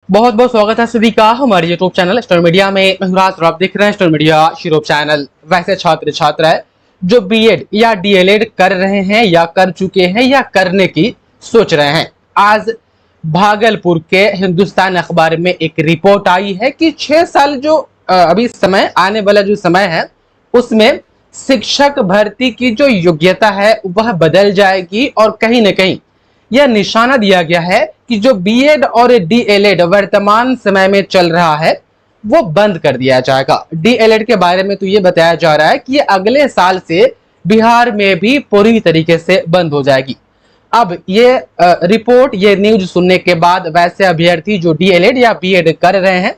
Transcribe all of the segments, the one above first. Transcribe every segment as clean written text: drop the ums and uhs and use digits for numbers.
बहुत बहुत स्वागत है सभी का हमारे यूट्यूब चैनल स्टार मीडिया में। मैं राज और आप देख रहे हैं स्टार मीडिया यूट्यूब चैनल। वैसे छात्र छात्राएं जो बीएड या डीएलएड कर रहे हैं या कर चुके हैं या करने की सोच रहे हैं, आज भागलपुर के हिंदुस्तान अखबार में एक रिपोर्ट आई है कि 6 साल जो अभी समय आने वाला जो समय है उसमें शिक्षक भर्ती की जो योग्यता है वह बदल जाएगी और कहीं ना कहीं यह निशाना दिया गया है कि जो बीएड और डीएलएड वर्तमान समय में चल रहा है वो बंद कर दिया जाएगा। डीएलएड के बारे में तो ये बताया जा रहा है कि ये अगले साल से बिहार में भी पूरी तरीके से बंद हो जाएगी। अब ये रिपोर्ट, ये न्यूज सुनने के बाद वैसे अभ्यर्थी जो डीएलएड या बीएड कर रहे हैं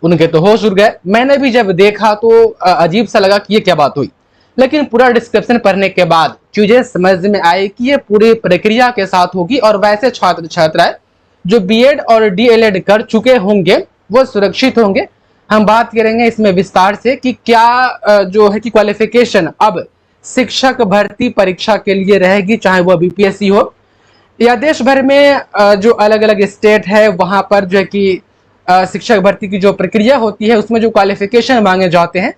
उनके तो होश उड़ गए। मैंने भी जब देखा तो अजीब सा लगा कि ये क्या बात हुई, लेकिन पूरा डिस्क्रिप्शन पढ़ने के बाद चीजें समझ में आई कि ये पूरी प्रक्रिया के साथ होगी और वैसे छात्र छात्राएं जो बीएड और डीएलएड कर चुके होंगे वो सुरक्षित होंगे। हम बात करेंगे इसमें विस्तार से कि क्या जो है कि क्वालिफिकेशन अब शिक्षक भर्ती परीक्षा के लिए रहेगी, चाहे वह बीपीएससी हो या देश भर में जो अलग अलग स्टेट है वहां पर जो है कि शिक्षक भर्ती की जो प्रक्रिया होती है उसमें जो क्वालिफिकेशन मांगे जाते हैं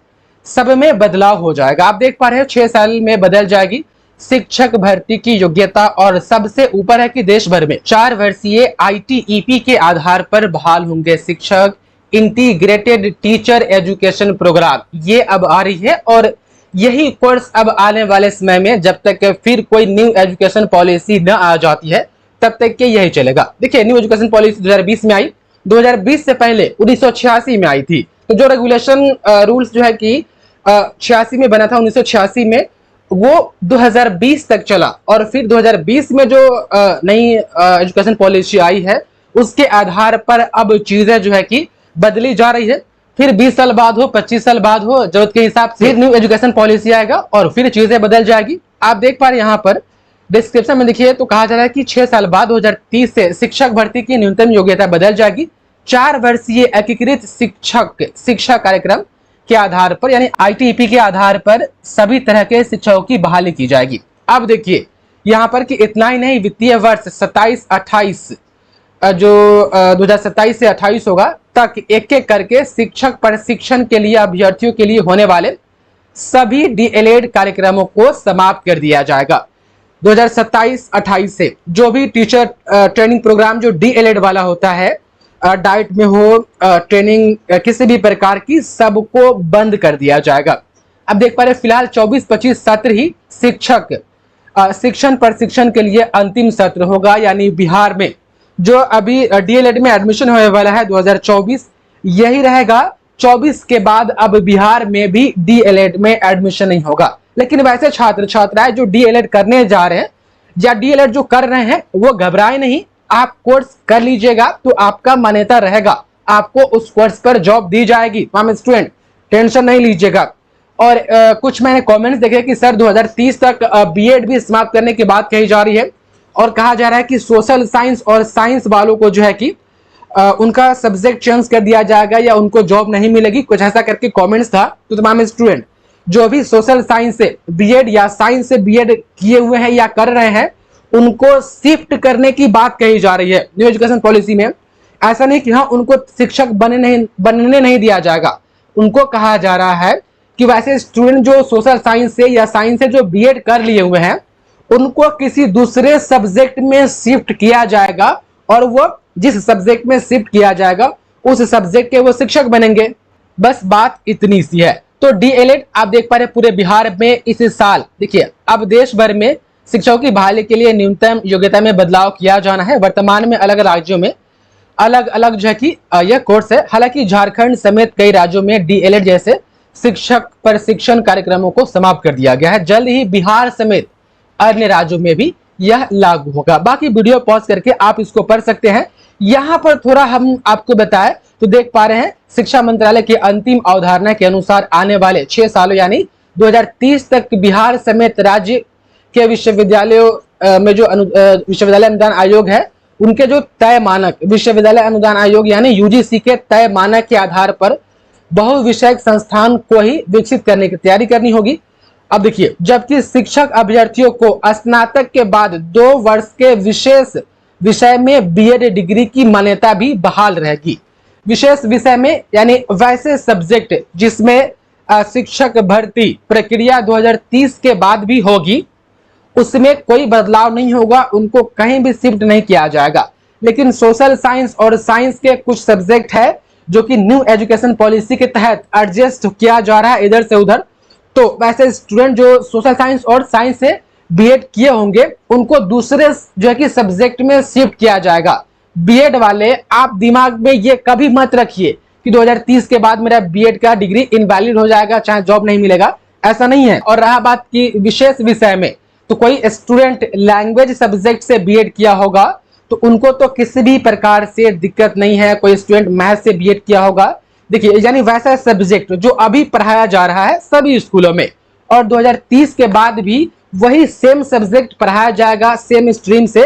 सब में बदलाव हो जाएगा। आप देख पा रहे हैं 6 साल में बदल जाएगी शिक्षक भर्ती की योग्यता और सबसे ऊपर है कि देश भर में 4 वर्षीय आईटीईपी के आधार पर बहाल होंगे शिक्षक इंटीग्रेटेड टीचर एजुकेशन प्रोग्राम। ये अब आ रही है और यही कोर्स अब आने वाले समय में जब तक फिर कोई न्यू एजुकेशन पॉलिसी न आ जाती है तब तक के यही चलेगा। देखिए, न्यू एजुकेशन पॉलिसी 2020 में आई, 2020 से पहले 1986 में आई थी। तो जो रेगुलेशन रूल्स जो है कि 86 में बना था, 1986 में, वो 2020 तक चला और फिर 2020 में जो नई एजुकेशन पॉलिसी आई है उसके आधार पर अब चीजें जो है कि बदली जा रही है। फिर 20 साल बाद हो, 25 साल बाद हो, जरूरत के हिसाब से न्यू एजुकेशन पॉलिसी आएगा और फिर चीजें बदल जाएगी। आप देख पा रहे हैं यहाँ पर डिस्क्रिप्शन में देखिए तो कहा जा रहा है कि 6 साल बाद 2030 से शिक्षक भर्ती की न्यूनतम योग्यता बदल जाएगी। 4 वर्षीय एकीकृत शिक्षा कार्यक्रम के आधार पर यानी आईटीईपी के आधार पर सभी तरह के शिक्षकों की बहाली की जाएगी। अब देखिए यहाँ पर कि इतना ही नहीं, वित्तीय वर्ष 27-28 जो 2027 से 28 होगा तक एक एक करके शिक्षक प्रशिक्षण के लिए अभ्यर्थियों के लिए होने वाले सभी डीएलएड कार्यक्रमों को समाप्त कर दिया जाएगा। 2027-28 से जो भी टीचर ट्रेनिंग प्रोग्राम जो डीएलएड वाला होता है, डाइट में हो, ट्रेनिंग किसी भी प्रकार की, सबको बंद कर दिया जाएगा। अब देख पा रहे फिलहाल 24-25 सत्र ही शिक्षक शिक्षण प्रशिक्षण के लिए अंतिम सत्र होगा। यानी बिहार में जो अभी डीएलएड में एडमिशन होने वाला है 2024 यही रहेगा। 24 के बाद अब बिहार में भी डीएलएड में एडमिशन नहीं होगा। लेकिन वैसे छात्र छात्राएं जो डीएलएड करने जा रहे हैं या डीएलएड जो कर रहे हैं वो घबराए नहीं, आप कोर्स कर लीजिएगा तो आपका मान्यता रहेगा, आपको उस कोर्स पर जॉब दी जाएगी। मैम स्टूडेंट टेंशन नहीं लीजिएगा। और कुछ मैंने कमेंट्स देखे कि सर 2030 तक बीएड भी समाप्त करने की बात कही जा रही है और कहा जा रहा है कि सोशल साइंस और साइंस वालों को जो है कि उनका सब्जेक्ट चेंज कर दिया जाएगा या उनको जॉब नहीं मिलेगी, कुछ ऐसा करके कमेंट्स था। तो तमाम स्टूडेंट जो भी सोशल साइंस से बीएड या साइंस से बीएड किए हुए हैं या कर रहे हैं उनको शिफ्ट करने की बात कही जा रही है न्यू एजुकेशन पॉलिसी में। ऐसा नहीं कि हाँ उनको शिक्षक बनने नहीं दिया जाएगा, उनको कहा जा रहा है कि वैसे स्टूडेंट जो सोशल साइंस से या साइंस से जो बीएड कर लिए हुए हैं उनको किसी दूसरे सब्जेक्ट में शिफ्ट किया जाएगा और वो जिस सब्जेक्ट में शिफ्ट किया जाएगा उस सब्जेक्ट के वो शिक्षक बनेंगे। बस बात इतनी सी है। तो डीएलएड आप देख पा रहे पूरे बिहार में इस साल देखिए अब देश भर में शिक्षकों की बहाली के लिए न्यूनतम योग्यता में बदलाव किया जाना है। वर्तमान में अलग राज्यों में अलग अलग जो है कि यह कोर्स है। हालांकि झारखंड समेत कई राज्यों में डीएलएड जैसे शिक्षक प्रशिक्षण कार्यक्रमों को समाप्त कर दिया गया है। जल्द ही बिहार समेत अन्य राज्यों में भी यह लागू होगा। बाकी वीडियो पॉज करके आप इसको पढ़ सकते हैं। यहाँ पर थोड़ा हम आपको बताएं तो देख पा रहे हैं शिक्षा मंत्रालय की अंतिम अवधारणा के अनुसार आने वाले 6 सालों यानी 2030 तक बिहार समेत राज्य के विश्वविद्यालयों में जो विश्वविद्यालय अनुदान आयोग है उनके जो तय मानक, विश्वविद्यालय अनुदान आयोग यानी यूजीसी के तय मानक के आधार पर बहुविषयक संस्थान को ही विकसित करने की तैयारी करनी होगी। अब देखिए, जबकि शिक्षक अभ्यर्थियों को स्नातक के बाद 2 वर्ष के विशेष विषय में बीएड डिग्री की मान्यता भी बहाल रहेगी। विशेष विषय में यानी वैसे सब्जेक्ट जिसमें शिक्षक भर्ती प्रक्रिया 2030 के बाद भी होगी, उसमें कोई बदलाव नहीं होगा, उनको कहीं भी शिफ्ट नहीं किया जाएगा। लेकिन सोशल साइंस और साइंस के कुछ सब्जेक्ट है जो कि न्यू एजुकेशन पॉलिसी के तहत एडजस्ट किया जा रहा है इधर से उधर। तो वैसे स्टूडेंट जो सोशल साइंस और साइंस से बीएड किए होंगे उनको दूसरे जो है कि सब्जेक्ट में शिफ्ट किया जाएगा। बीएड वाले आप दिमाग में ये कभी मत रखिए कि 2030 के बाद मेरा बीएड का डिग्री इनवैलिड हो जाएगा, चाहे जॉब नहीं मिलेगा, ऐसा नहीं है। और रहा बात की विशेष विषय में, तो कोई स्टूडेंट लैंग्वेज सब्जेक्ट से बीएड किया होगा तो उनको तो किसी भी प्रकार से दिक्कत नहीं है। कोई स्टूडेंट मैथ से बीएड किया होगा, देखिए यानी वैसा सब्जेक्ट जो अभी पढ़ाया जा रहा है सभी स्कूलों में, और 2030 के बाद भी वही सेम सब्जेक्ट पढ़ाया जाएगा सेम स्ट्रीम से,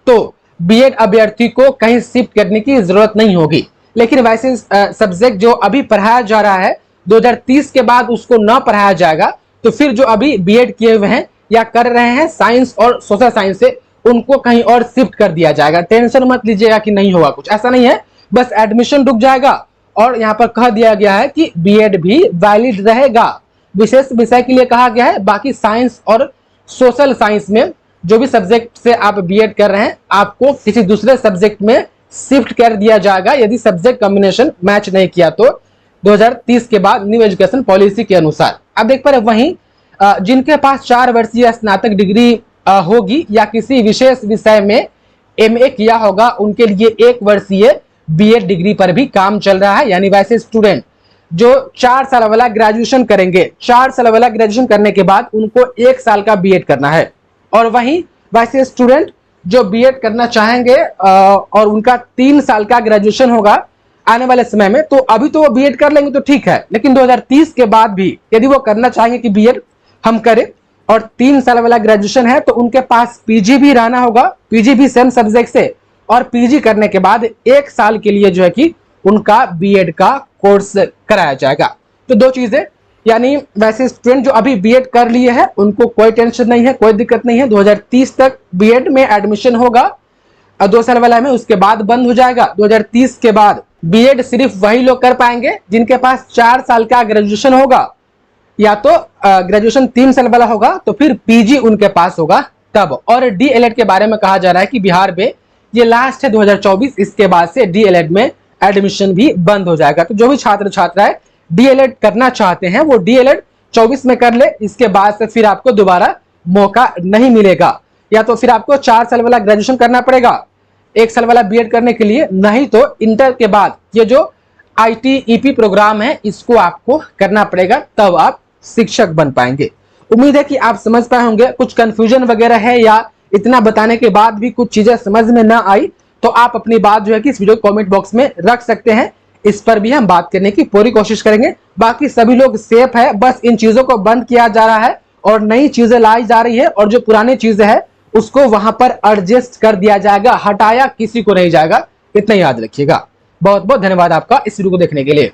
तो बीएड अभ्यर्थी को कहीं शिफ्ट करने की जरूरत नहीं होगी। लेकिन वैसे सब्जेक्ट जो अभी पढ़ाया जा रहा है 2030 के बाद उसको न पढ़ाया जाएगा, तो फिर जो अभी बीएड किए हुए हैं या कर रहे हैं साइंस और सोशल साइंस से, उनको कहीं और शिफ्ट कर दिया जाएगा। टेंशन मत लीजिएगा कि नहीं होगा कुछ, ऐसा नहीं है, बस एडमिशन रुक जाएगा। और यहाँ पर कह दिया गया है कि बीएड भी वैलिड रहेगा। विशेष विषय के लिए कहा गया है, बाकी साइंस और सोशल साइंस में जो भी सब्जेक्ट से आप बीएड कर रहे हैं आपको किसी दूसरे सब्जेक्ट में शिफ्ट कर दिया जाएगा यदि सब्जेक्ट कॉम्बिनेशन मैच नहीं किया तो 2030 के बाद न्यू एजुकेशन पॉलिसी के अनुसार। अब देख पा रहे वहीं जिनके पास 4 वर्षीय स्नातक डिग्री होगी या किसी विशेष विषय में एमए किया होगा, उनके लिए 1 वर्षीय बीएड डिग्री पर भी काम चल रहा है। यानी वैसे स्टूडेंट जो 4 साल वाला ग्रेजुएशन करेंगे, 4 साल वाला ग्रेजुएशन करने के बाद उनको 1 साल का बीएड करना है। और वहीं वैसे स्टूडेंट जो बीएड करना चाहेंगे और उनका 3 साल का ग्रेजुएशन होगा आने वाले समय में, तो अभी तो वो बीएड कर लेंगे तो ठीक है, लेकिन 2030 के बाद भी यदि वो करना चाहेंगे कि बीएड हम करें और 3 साल वाला ग्रेजुएशन है, तो उनके पास पीजी भी रहना होगा, पीजी भी सेम सब्जेक्ट से, और पीजी करने के बाद 1 साल के लिए जो है कि उनका बीएड का कोर्स कराया जाएगा। तो 2 चीजें, यानी वैसे स्टूडेंट जो अभी बीएड कर लिए हैं उनको कोई टेंशन नहीं है, कोई दिक्कत नहीं है। 2030 तक बीएड में एडमिशन होगा, 2 साल वाला में उसके बाद बंद हो जाएगा। 2030 के बाद बीएड सिर्फ वही लोग कर पाएंगे जिनके पास 4 साल का ग्रेजुएशन होगा, या तो ग्रेजुएशन 3 साल वाला होगा तो फिर पीजी उनके पास होगा तब। और डीएलएड के बारे में कहा जा रहा है कि बिहार में ये लास्ट है 2024, इसके बाद से डीएलएड में एडमिशन भी बंद हो जाएगा। तो जो भी छात्र छात्राएं डीएलएड करना चाहते हैं वो डीएलएड 24 में कर ले, इसके बाद से फिर आपको दोबारा मौका नहीं मिलेगा। या तो फिर आपको 4 साल वाला ग्रेजुएशन करना पड़ेगा 1 साल वाला बीएड करने के लिए, नहीं तो इंटर के बाद ये जो आईटीईपी प्रोग्राम है इसको आपको करना पड़ेगा, तब आप शिक्षक बन पाएंगे। उम्मीद है कि आप समझ पाए होंगे। कुछ कंफ्यूजन वगैरह है या इतना बताने के बाद भी कुछ चीजें समझ में ना आई तो आप अपनी बात जो है कि इस वीडियो कमेंट बॉक्स में रख सकते हैं, इस पर भी हम बात करने की पूरी कोशिश करेंगे। बाकी सभी लोग सेफ है, बस इन चीजों को बंद किया जा रहा है और नई चीजें लाई जा रही है, और जो पुरानी चीजें है उसको वहां पर एडजस्ट कर दिया जाएगा, हटाया किसी को नहीं जाएगा, इतना याद रखिएगा। बहुत बहुत धन्यवाद आपका इस वीडियो को देखने के लिए।